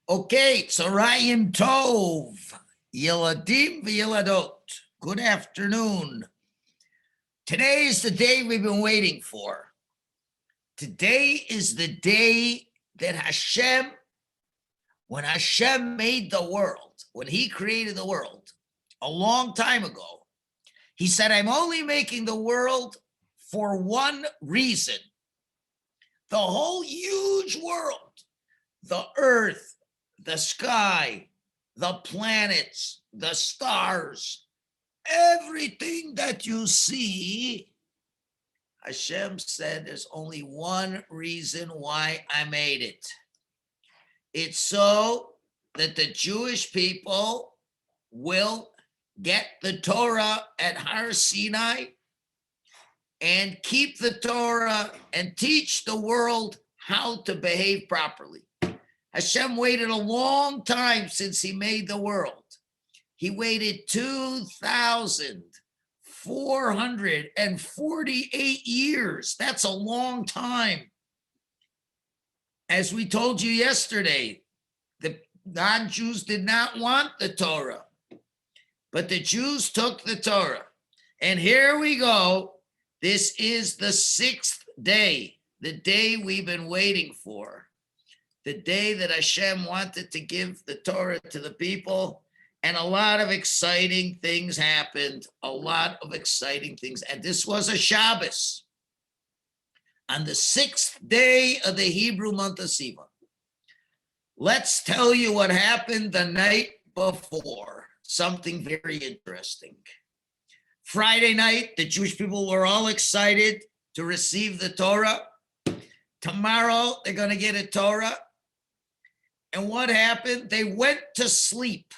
Okay, Tzarayim Tov, Yeladim v'Yeladot. Good afternoon. Today is the day we've been waiting for. Today is the day that when Hashem made the world, when he created the world, a long time ago, he said, I'm only making the world for one reason. The whole huge world, the earth, the sky, the planets, the stars, everything that you see, Hashem said there's only one reason why I made it. It's so that the Jewish people will get the Torah at Har Sinai and keep the Torah and teach the world how to behave properly. Hashem waited a long time since he made the world. He waited 2,448 years. That's a long time. As we told you yesterday, the non-Jews did not want the Torah, but the Jews took the Torah. And here we go. This is the sixth day, the day we've been waiting for. The day that Hashem wanted to give the Torah to the people, and a lot of exciting things happened, And this was a Shabbos, on the sixth day of the Hebrew month of Sivan. Let's tell you what happened the night before, something very interesting. Friday night, the Jewish people were all excited to receive the Torah. Tomorrow, they're going to get a Torah. And what happened? They went to sleep.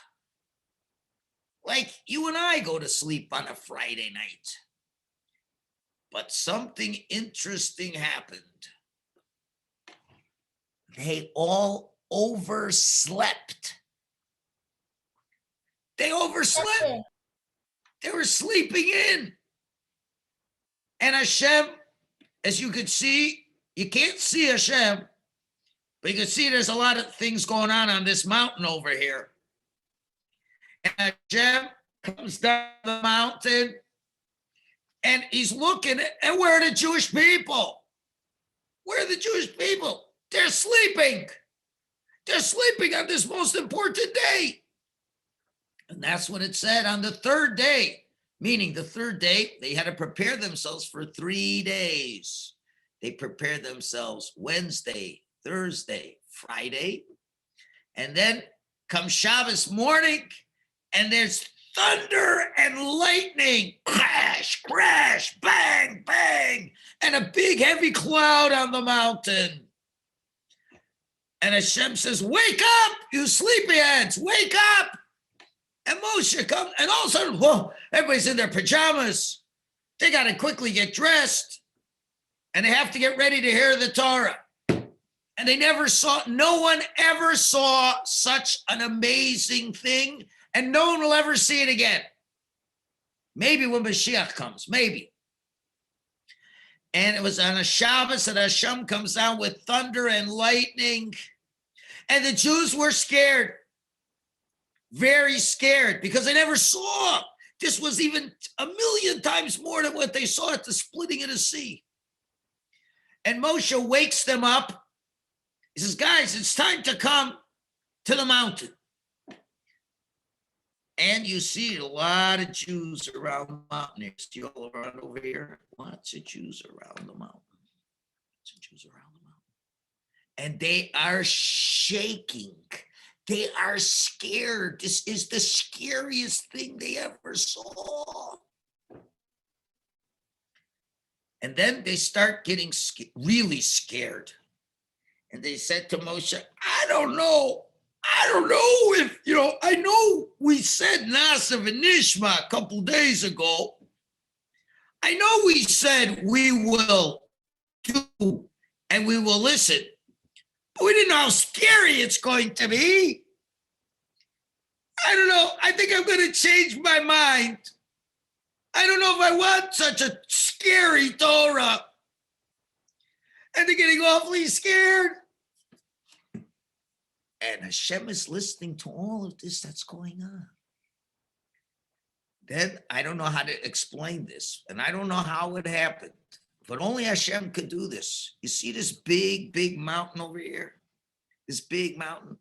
Like you and I go to sleep on a Friday night. But something interesting happened. They all overslept. They overslept. They were sleeping in. And Hashem, as you could see, you can't see Hashem, but you can see there's a lot of things going on this mountain over here. And Hashem comes down the mountain and he's looking and where are the Jewish people? Where are the Jewish people? They're sleeping. They're sleeping on this most important day. And that's what it said on the third day, meaning the third day, they had to prepare themselves for 3 days. They prepared themselves Wednesday, Thursday, Friday, and then comes Shabbos morning, and there's thunder and lightning, crash, crash, bang, bang, and a big heavy cloud on the mountain. And Hashem says, wake up, you sleepyheads, wake up. And Moshe comes, and all of a sudden, whoa, everybody's in their pajamas. They got to quickly get dressed, and they have to get ready to hear the Torah. And no one ever saw such an amazing thing, and no one will ever see it again. Maybe when Mashiach comes, maybe. And it was on a Shabbos that Hashem comes down with thunder and lightning, and the Jews were scared. Very scared because they never saw. This was even 1,000,000 times more than what they saw at the splitting of the sea. And Moshe wakes them up. He says, guys, it's time to come to the mountain. And you see a lot of Jews around the mountain. You see all around over here. Lots of Jews around the mountain. Lots of Jews around the mountain. And they are shaking. They are scared. This is the scariest thing they ever saw. And then they start getting really scared. And they said to Moshe, I don't know if, I know we said Nasa v'Nishma a couple days ago. I know we said we will do and we will listen. But we didn't know how scary it's going to be. I don't know. I think I'm going to change my mind. I don't know if I want such a scary Torah. And they're getting awfully scared. And Hashem is listening to all of this that's going on. Then I don't know how to explain this, and I don't know how it happened, but only Hashem could do this. You see this big, big mountain over here? This big mountain?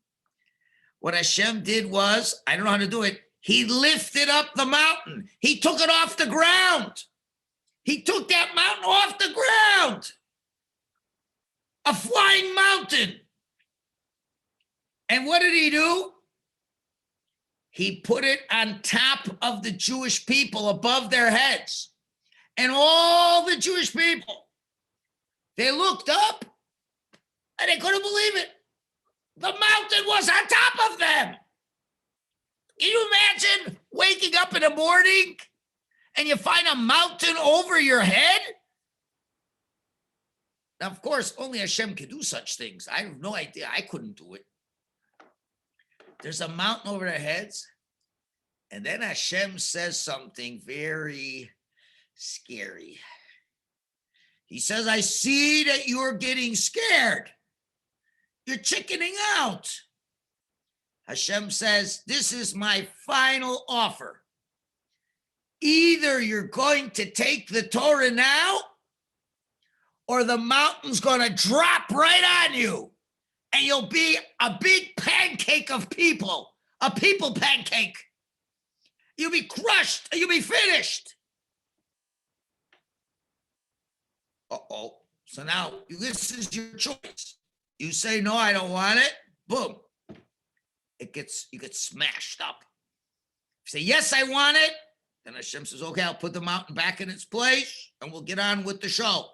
What Hashem did was, I don't know how to do it, he lifted up the mountain. He took it off the ground. He took that mountain off the ground. A flying mountain. And what did he do? He put it on top of the Jewish people above their heads. And all the Jewish people, they looked up and they couldn't believe it. The mountain was on top of them. Can you imagine waking up in the morning and you find a mountain over your head? Now, of course, only Hashem can do such things. I have no idea. I couldn't do it. There's a mountain over their heads. And then Hashem says something very scary. He says, I see that you're getting scared. You're chickening out. Hashem says, this is my final offer. Either you're going to take the Torah now, or the mountain's going to drop right on you, and you'll be a big pancake of people, a people pancake. You'll be crushed, and you'll be finished. Uh-oh. So now, this is your choice. You say, no, I don't want it. Boom. You get smashed up. If you say, yes, I want it. Then Hashem says, okay, I'll put the mountain back in its place, and we'll get on with the show.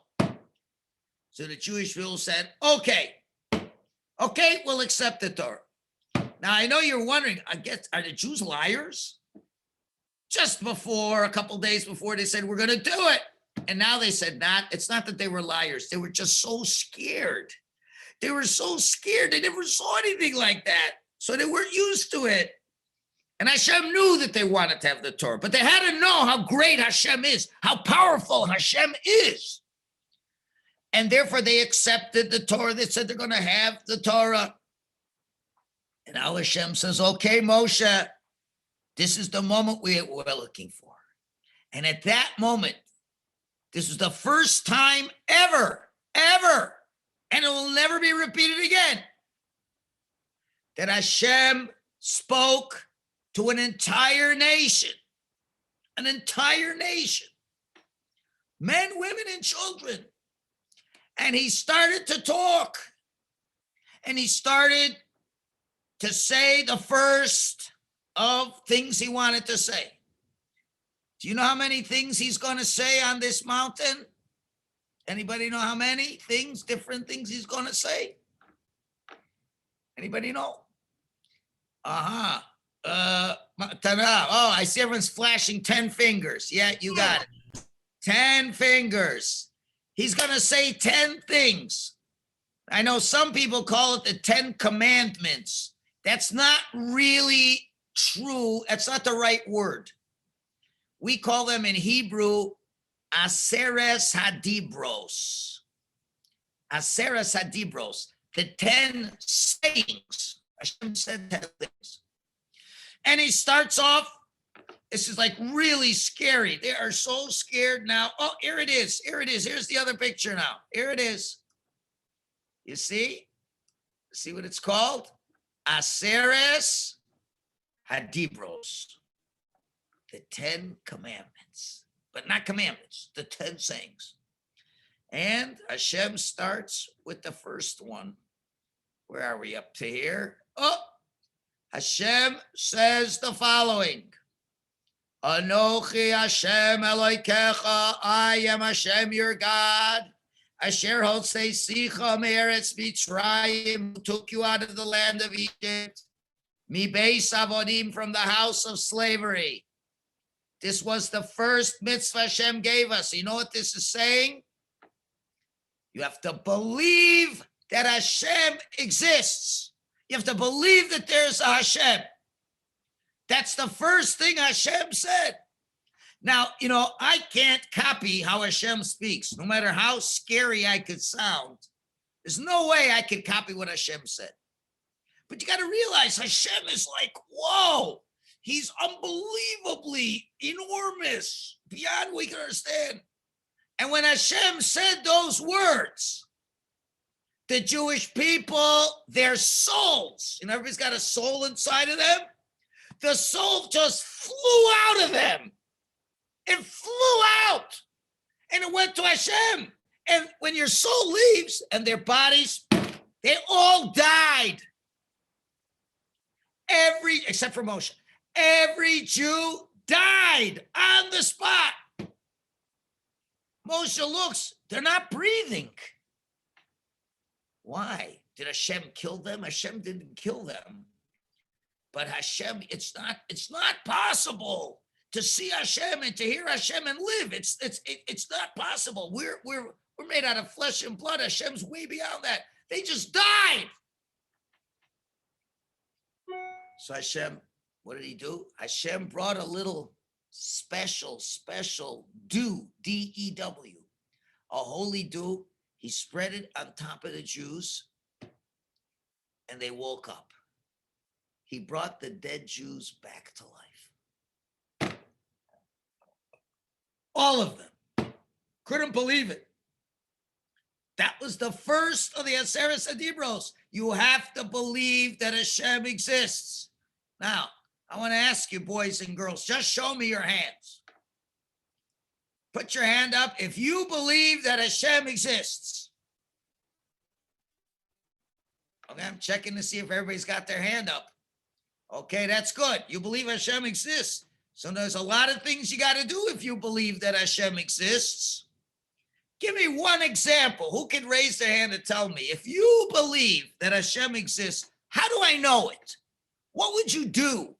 So the Jewish people said, okay, we'll accept the Torah. Now, I know you're wondering, I guess, are the Jews liars? Just before, a couple days before, they said, we're going to do it. And now they said, it's not that they were liars. They were just so scared. They were so scared. They never saw anything like that. So they weren't used to it. And Hashem knew that they wanted to have the Torah, but they had to know how great Hashem is, how powerful Hashem is. And therefore they accepted the Torah. They said they're going to have the Torah. And now Hashem says, okay, Moshe, this is the moment we're looking for. And at that moment, this was the first time ever, and it will never be repeated again, that Hashem spoke to an entire nation, men, women, and children. And he started to talk, and he started to say the first of things he wanted to say. Do you know how many things he's going to say on this mountain? Anybody know how many things, different things he's going to say? Anybody know? Tanah. Oh, I see everyone's flashing 10 fingers. Yeah, you got it. 10 fingers. He's going to say 10 things. I know some people call it the 10 commandments. That's not really true. That's not the right word. We call them in Hebrew, Aseres Hadibros. Aseres Hadibros. The 10 sayings. Hashem said 10 things. And he starts off, this is like really scary. They are so scared now. Oh, here it is. Here's the other picture now. Here it is. You see? See what it's called? Aseres Hadibros. The 10 commandments. But not commandments, the 10 sayings. And Hashem starts with the first one. Where are we up to here? Oh, Hashem says the following. Anochi Hashem Elokecha, I am Hashem your God. Asher Hotzei Sicha Me'eretz Mitzrayim, who took you out of the land of Egypt. Mi Beis Avodim, from the house of slavery. This was the first mitzvah Hashem gave us. You know what this is saying? You have to believe that Hashem exists. You have to believe that there's a Hashem. That's the first thing Hashem said. Now, I can't copy how Hashem speaks. No matter how scary I could sound, there's no way I could copy what Hashem said. But you got to realize Hashem is like, whoa, he's unbelievably enormous, beyond we can understand. And when Hashem said those words, the Jewish people, their souls, everybody's got a soul inside of them, the soul just flew out of them. It flew out and it went to Hashem. And when your soul leaves and their bodies, they all died. Except for Moshe, every Jew died on the spot. Moshe looks, they're not breathing. Why? Did Hashem kill them? Hashem didn't kill them. But Hashem, it's not possible to see Hashem and to hear Hashem and live. It's not possible. We're made out of flesh and blood. Hashem's way beyond that. They just died. So Hashem, what did he do? Hashem brought a little special dew, D-E-W, a holy dew. He spread it on top of the Jews, and they woke up. He brought the dead Jews back to life. All of them. Couldn't believe it. That was the first of the Aseret Adibros. You have to believe that Hashem exists. Now, I want to ask you, boys and girls, just show me your hands. Put your hand up if you believe that Hashem exists. Okay, I'm checking to see if everybody's got their hand up. Okay, that's good. You believe Hashem exists. So there's a lot of things you got to do if you believe that Hashem exists. Give me one example. Who can raise their hand and tell me? If you believe that Hashem exists, how do I know it? What would you do?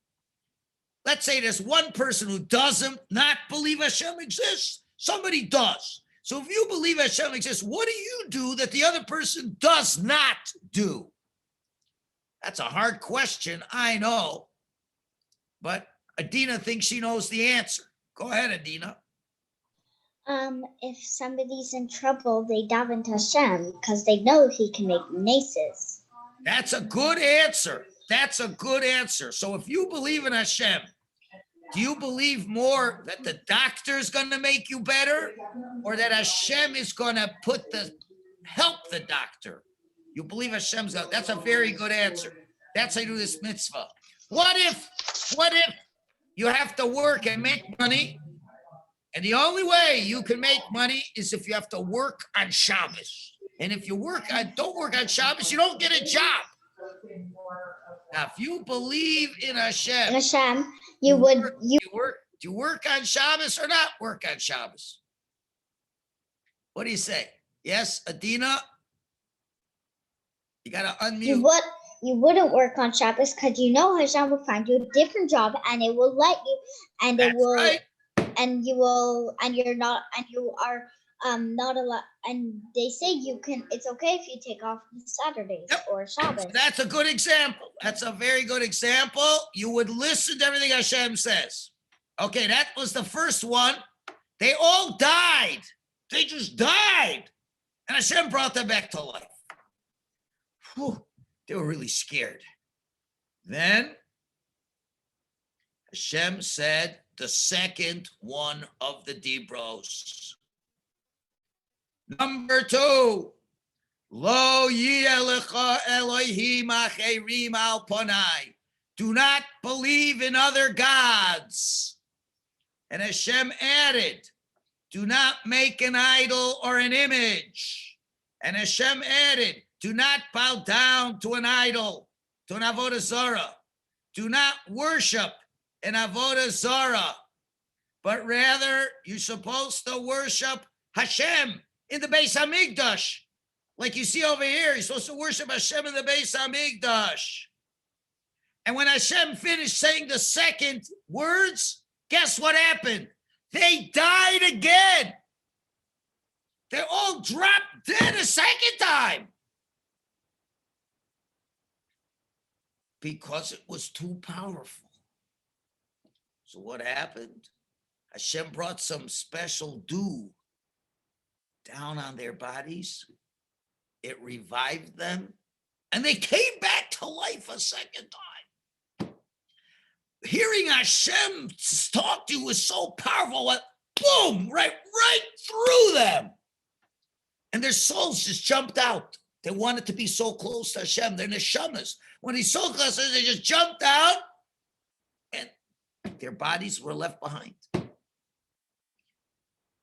Let's say there's one person who doesn't not believe Hashem exists. Somebody does. So if you believe Hashem exists, what do you do that the other person does not do? That's a hard question, I know. But Adina thinks she knows the answer. Go ahead, Adina. If somebody's in trouble, they daven to Hashem because they know he can make naces. That's a good answer. That's a good answer. So if you believe in Hashem, do you believe more that the doctor's going to make you better or that Hashem is going to help the doctor? You believe Hashem's going to, that's a very good answer. That's how you do this mitzvah. What if you have to work and make money, and the only way you can make money is if you have to work on Shabbos. And if you don't work on Shabbos, you don't get a job. Now, if you believe in Hashem, do you work on Shabbos or not work on Shabbos? What do you say? Yes, Adina? You got to unmute. You wouldn't work on Shabbos because you know Hashem will find you a different job and it will let you, and That's it will, right. and you will, and you're not, and you are not allowed, and they say you can, it's okay if you take off Saturdays or Shabbos. That's a good example. That's a very good example. You would listen to everything Hashem says. Okay, that was the first one. They all died. They just died. And Hashem brought them back to life. Whew, they were really scared. Then Hashem said the second one of the Dibros. Number 2, Lo yelecha Elohim acherim al ponai. Do not believe in other gods. And Hashem added, do not make an idol or an image. And Hashem added, do not bow down to an idol, to an avodah zarah. Do not worship an avodah zarah, but rather you're supposed to worship Hashem in the Beis Hamikdash. Like you see over here, you're supposed to worship Hashem in the Beis Hamikdash. And when Hashem finished saying the second words, guess what happened? They died again. They all dropped dead a second time. Because it was too powerful. So what happened? Hashem brought some special dew down on their bodies. It revived them, And they came back to life a second time. Hearing Hashem talk to you was so powerful, what boom, right through them. And their souls just jumped out. They wanted to be so close to Hashem. They're neshamas. When he's so close, they just jumped out and their bodies were left behind.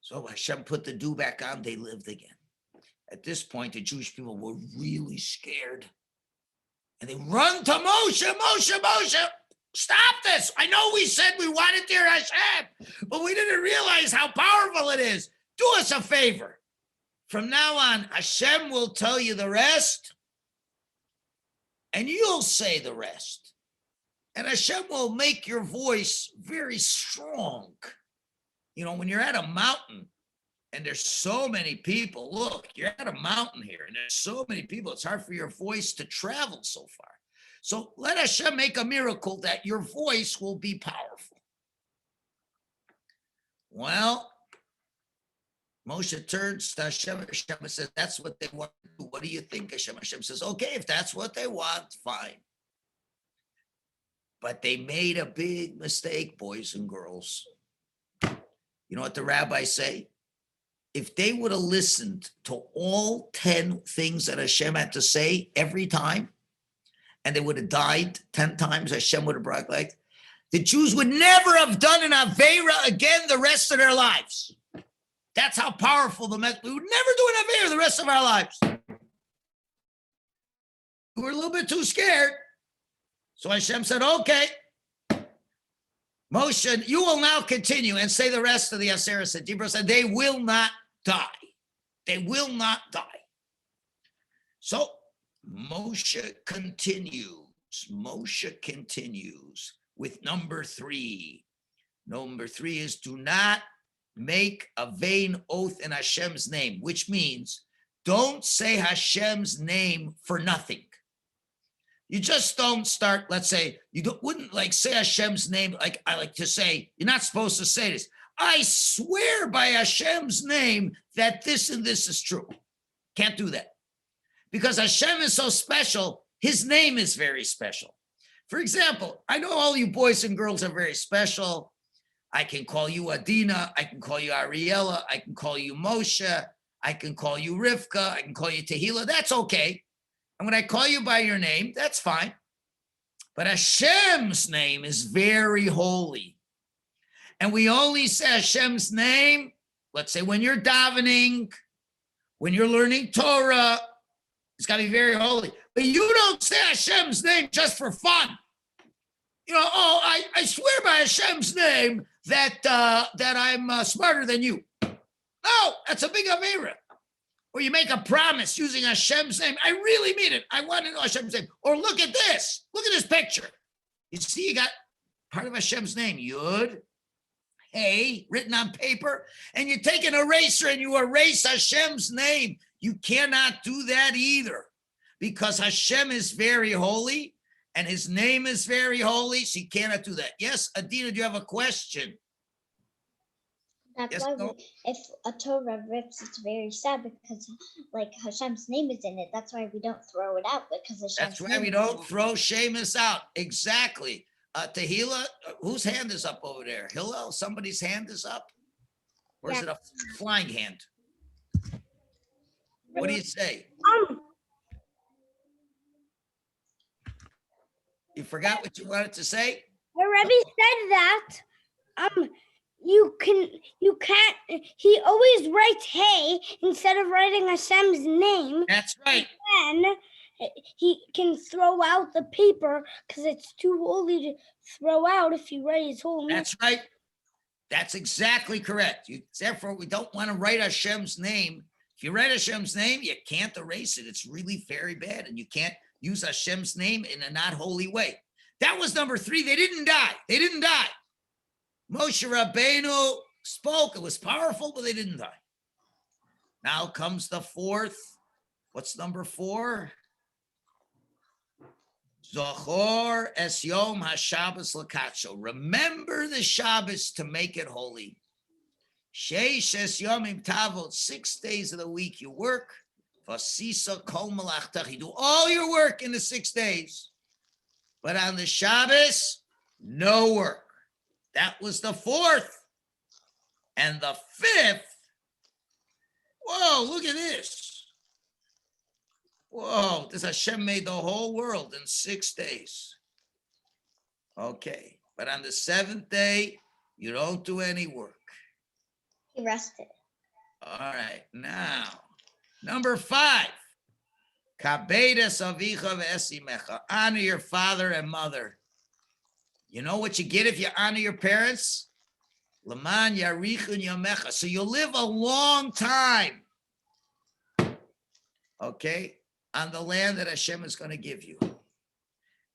So Hashem put the dew back on, they lived again. At this point, the Jewish people were really scared. And they run to Moshe, Moshe, stop this. I know we said we wanted to hear Hashem, but we didn't realize how powerful it is. Do us a favor. From now on, Hashem will tell you the rest, and you'll say the rest. And Hashem will make your voice very strong. You know, when you're at a mountain and there's so many people, look, you're at a mountain here and there's so many people, it's hard for your voice to travel so far. So let Hashem make a miracle that your voice will be powerful. Well, Moshe turns to Hashem. Hashem says, that's what they want to do. What do you think, Hashem? Hashem says, okay, if that's what they want, fine. But they made a big mistake, boys and girls. You know what the rabbis say? If they would have listened to all 10 things that Hashem had to say every time, and they would have died 10 times, Hashem would have brought like, the Jews would never have done an Aveira again the rest of their lives. That's how powerful the message. We would never do an Aveira the rest of our lives. We were a little bit too scared. So Hashem said, okay, Moshe, you will now continue and say the rest of the Aseret Dibros, and they will not die. They will not die. So Moshe continues. Moshe continues with number 3. Number 3 is do not make a vain oath in Hashem's name, which means don't say Hashem's name for nothing. You just don't start, let's say, wouldn't like say Hashem's name, like I like to say, you're not supposed to say this. I swear by Hashem's name that this and this is true. Can't do that. Because Hashem is so special, his name is very special. For example, I know all you boys and girls are very special. I can call you Adina, I can call you Ariella, I can call you Moshe, I can call you Rivka, I can call you Tehila, that's okay. And when I call you by your name, that's fine. But Hashem's name is very holy. And we only say Hashem's name, let's say when you're davening, when you're learning Torah, it's got to be very holy. But you don't say Hashem's name just for fun. You know, oh, I swear by Hashem's name that I'm smarter than you. No, that's a big Aveira. Or you make a promise using Hashem's name. I really mean it. I want to know Hashem's name. Or look at this. Look at this picture. You see, you got part of Hashem's name, Yud, Hey, written on paper. And you take an eraser and you erase Hashem's name. You cannot do that either. Because Hashem is very holy. And his name is very holy. So you cannot do that. Yes, Adina, do you have a question? That's yes, why no? If a Torah rips, it's very sad because like Hashem's name is in it. That's why we don't throw it out because Hashem's that's why we don't throw Sheamus out. Exactly. Tehila, whose hand is up over there? Hillel, somebody's hand is up? Or is it a flying hand? What do you say? You forgot what you wanted to say? The Rabbi said that you can't, he always writes hey instead of writing Hashem's name. That's right. Then he can throw out the paper because it's too holy to throw out if you write his whole name. That's right. That's exactly correct. Therefore, we don't want to write Hashem's name. If you write Hashem's name, you can't erase it. It's really very bad, and you can't use Hashem's name in a not holy way. That was number 3. They didn't die. They didn't die. Moshe Rabbeinu spoke. It was powerful, but they didn't die. Now comes the 4th. What's number 4? Zohor es yom ha-Shabbos l'kacho. Remember the Shabbos to make it holy. Sheish es yomim tavot. 6 days of the week you work. Vasisa kol malachtach. You do all your work in the 6 days. But on the Shabbos, no work. That was the 4th. And the 5th, whoa, look at this. Whoa, this Hashem made the whole world in 6 days. Okay, but on the 7th day, you don't do any work. He rested. All right, now, number 5. Kabedas avicha ve'esimecha. Honor your father and mother. You know what you get if you honor your parents? Laman yarichun yamecha. So you'll live a long time. Okay? On the land that Hashem is going to give you.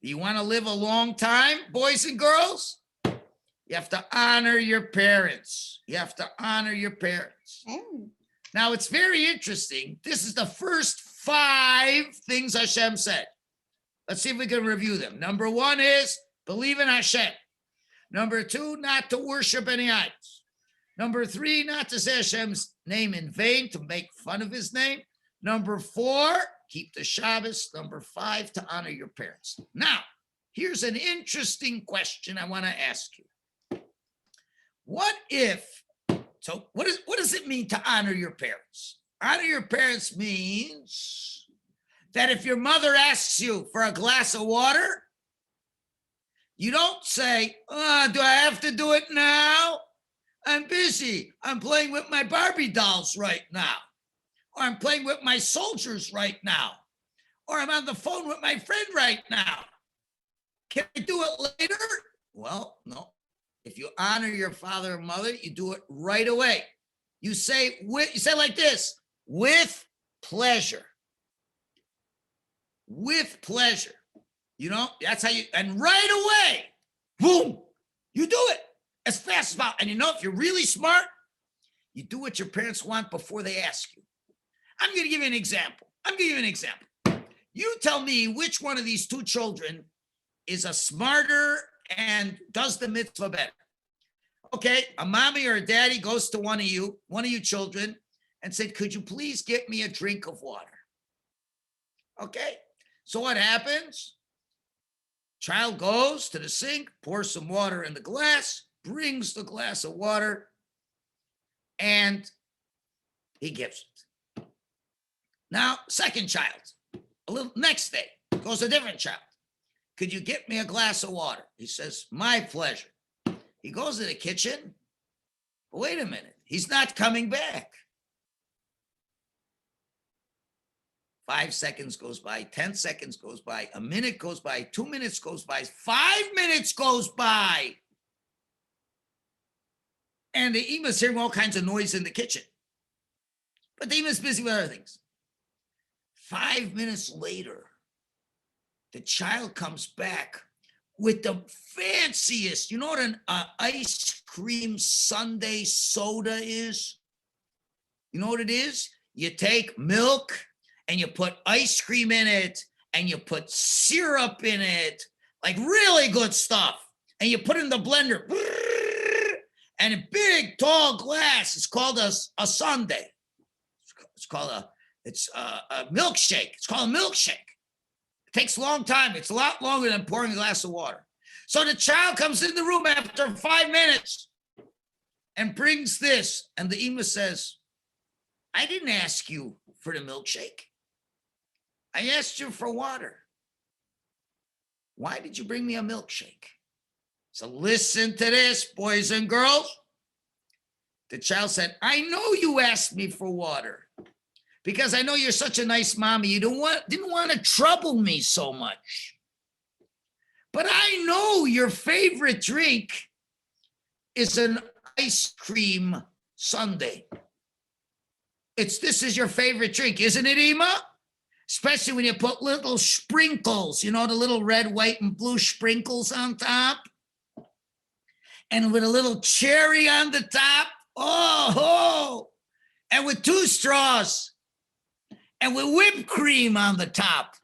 You want to live a long time, boys and girls? You have to honor your parents. You have to honor your parents. Now, it's very interesting. This is the first 5 things Hashem said. Let's see if we can review them. Number 1 is believe in Hashem. Number 2, not to worship any idols. Number 3, not to say Hashem's name in vain, to make fun of his name. Number 4, keep the Shabbos. Number 5, to honor your parents. Now, here's an interesting question I want to ask you. What does it mean to honor your parents? Honor your parents means that if your mother asks you for a glass of water, you don't say, do I have to do it now? I'm busy. I'm playing with my Barbie dolls right now. Or I'm playing with my soldiers right now. Or I'm on the phone with my friend right now. Can I do it later? Well, no. If you honor your father and mother, you do it right away. You say like this, with pleasure. With pleasure. You know, that's how you, and right away, boom, you do it as fast as possible. And you know, if you're really smart, you do what your parents want before they ask you. I'm going to give you an example. You tell me which one of these 2 children is a smarter and does the mitzvah better. Okay, a mommy or a daddy goes to one of you children, and said, could you please get me a drink of water? Okay, so what happens? Child goes to the sink, pours some water in the glass, brings the glass of water, and he gives it. Now, second child, next day, goes a different child. Could you get me a glass of water? He says, my pleasure. He goes to the kitchen. Wait a minute. He's not coming back. 5 seconds goes by, 10 seconds goes by, a minute goes by, 2 minutes goes by, 5 minutes goes by. And the Ima's hearing all kinds of noise in the kitchen. But the Ima's busy with other things. 5 minutes later, the child comes back with the fanciest, you know what an ice cream sundae soda is? You know what it is? You take milk and you put ice cream in it and you put syrup in it, like really good stuff. And you put it in the blender. And a big, tall glass. It's called a sundae. It's called a milkshake. It's called a milkshake. It takes a long time. It's a lot longer than pouring a glass of water. So the child comes in the room after 5 minutes and brings this. And the Ima says, I didn't ask you for the milkshake. I asked you for water. Why did you bring me a milkshake? So listen to this, boys and girls. The child said, I know you asked me for water because I know you're such a nice mommy. You didn't want to trouble me so much. But I know your favorite drink is an ice cream sundae. This is your favorite drink, isn't it, Ima? Especially when you put little sprinkles, you know, the little red, white, and blue sprinkles on top. And with a little cherry on the top. Oh, and with 2 straws. And with whipped cream on the top.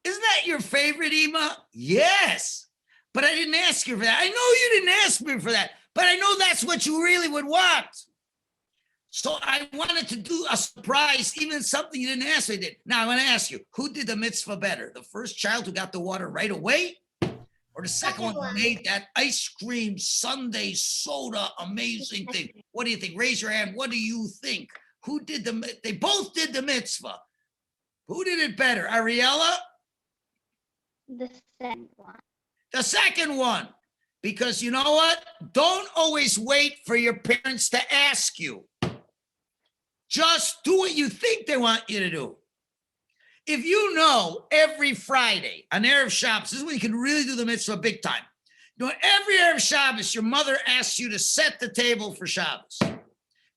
Isn't that your favorite, Ima? Yes. But I didn't ask you for that. I know you didn't ask me for that. But I know that's what you really would want. So I wanted to do a surprise, even something you didn't ask me did. Now I want to ask you, who did the mitzvah better? The first child who got the water right away? Or the second one who made that ice cream sundae soda amazing thing? What do you think? Raise your hand. What do you think? Who did they both did the mitzvah. Who did it better? Ariella? The second one. The second one. Because you know what? Don't always wait for your parents to ask you. Just do what you think they want you to do. If you know every Friday, on Erev Shabbos, this is when you can really do the mitzvah big time. You know, every Erev Shabbos, your mother asks you to set the table for Shabbos. So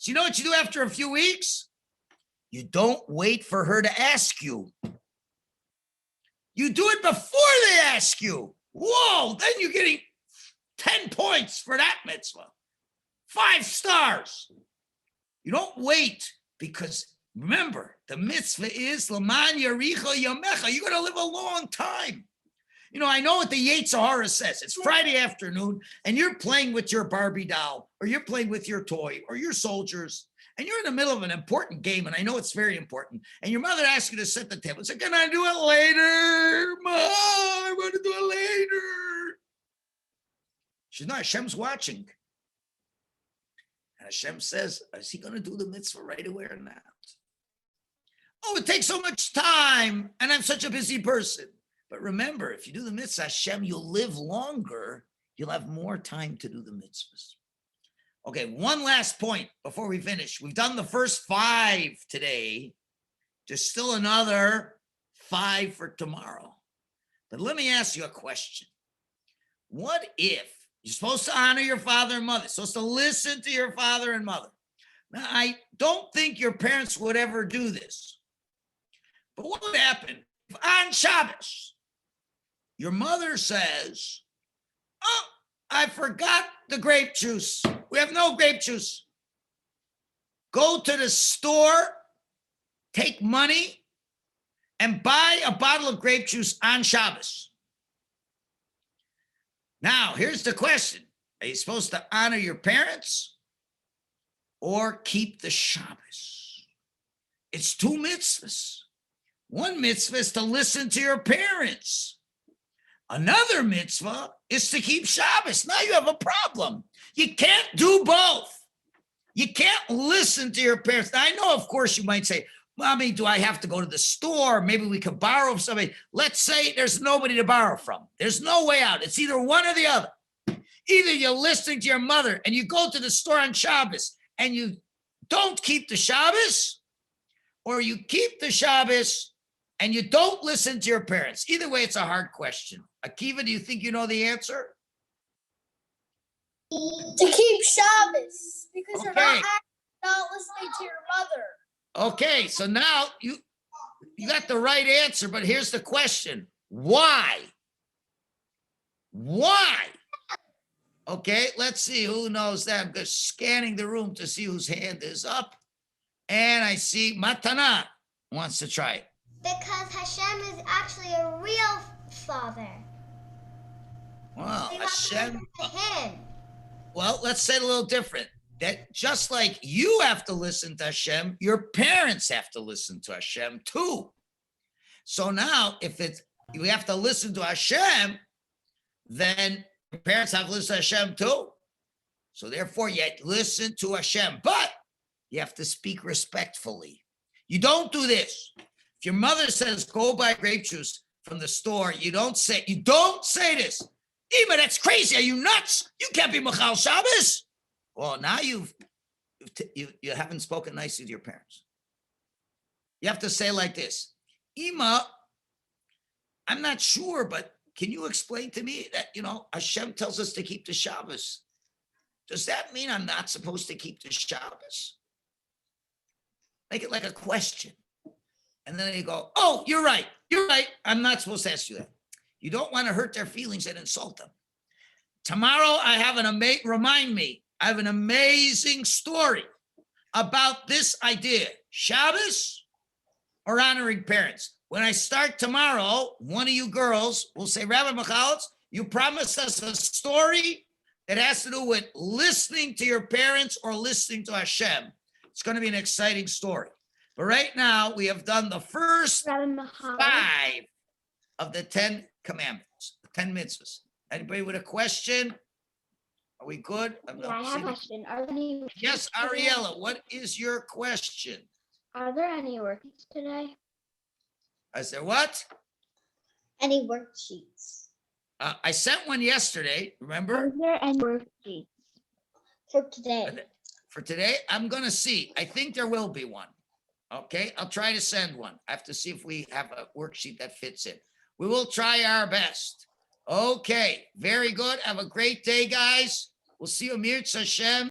you know what you do after a few weeks? You don't wait for her to ask you. You do it before they ask you. Whoa, then you're getting 10 points for that mitzvah. 5 stars. You don't wait because remember, the mitzvah is Laman Yaricha Yamecha. You're going to live a long time. You know, I know what the Yetzirah says. It's Friday afternoon and you're playing with your Barbie doll or you're playing with your toy or your soldiers and you're in the middle of an important game and I know it's very important and your mother asks you to set the table. Say, can I do it later? Mom, I want to do it later. She's not. Hashem's watching. And Hashem says, is he going to do the mitzvah right away or not? Oh, it takes so much time and I'm such a busy person. But remember, if you do the mitzvah, Hashem, you'll live longer. You'll have more time to do the mitzvahs. Okay, one last point before we finish. We've done the first 5 today. There's still another 5 for tomorrow. But let me ask you a question. What if you're supposed to honor your father and mother, supposed to listen to your father and mother? Now, I don't think your parents would ever do this. But what would happen if on Shabbos, your mother says, oh, I forgot the grape juice. We have no grape juice. Go to the store, take money, and buy a bottle of grape juice on Shabbos. Now, here's the question. Are you supposed to honor your parents or keep the Shabbos? It's 2 mitzvahs. One mitzvah is to listen to your parents. Another mitzvah is to keep Shabbos. Now you have a problem. You can't do both. You can't listen to your parents. Now, I know, of course, you might say, Mommy, do I have to go to the store? Maybe we could borrow from somebody. Let's say there's nobody to borrow from. There's no way out. It's either one or the other. Either you're listening to your mother and you go to the store on Shabbos and you don't keep the Shabbos, or you keep the Shabbos and you don't listen to your parents. Either way, it's a hard question. Akiva, do you think you know the answer? To keep Shabbos, because you're not listening to your mother. Okay, so now you got the right answer, but here's the question. Why? Why? Okay, let's see who knows that. I'm just scanning the room to see whose hand is up. And I see Matana wants to try it. Because Hashem is actually a real father. Wow, We have to Hashem. listen to him. Well, let's say it a little different. That just like you have to listen to Hashem, your parents have to listen to Hashem too. So now, if you have to listen to Hashem, then your parents have to listen to Hashem too. So therefore, you listen to Hashem, but you have to speak respectfully. You don't do this. If your mother says, go buy grape juice from the store, you don't say this. Ima, that's crazy. Are you nuts? You can't be Michal Shabbos. Well, now you haven't spoken nicely to your parents. You have to say like this. Ima, I'm not sure, but can you explain to me that, Hashem tells us to keep the Shabbos. Does that mean I'm not supposed to keep the Shabbos? Make it like a question. And then they go, oh, you're right. I'm not supposed to ask you that. You don't want to hurt their feelings and insult them. Tomorrow, I have I have an amazing story about this idea. Shabbos or honoring parents. When I start tomorrow, one of you girls will say, Rabbi Michalowicz, you promised us a story that has to do with listening to your parents or listening to Hashem. It's going to be an exciting story. But right now, we have done the first 5 of the 10 commandments, the 10 mitzvahs. Anybody with a question? Are we good? I have a question. Are there any Yes, Ariella, what is your question? Are there any worksheets today? I said, what? Any worksheets I sent one yesterday, Are remember? there any worksheets? for today? For today, I'm going to see. I think there will be one. Okay, I'll try to send one. I have to see if we have a worksheet that fits in. We will try our best. Okay, very good. Have a great day, guys. We'll see you, Mir Hashem.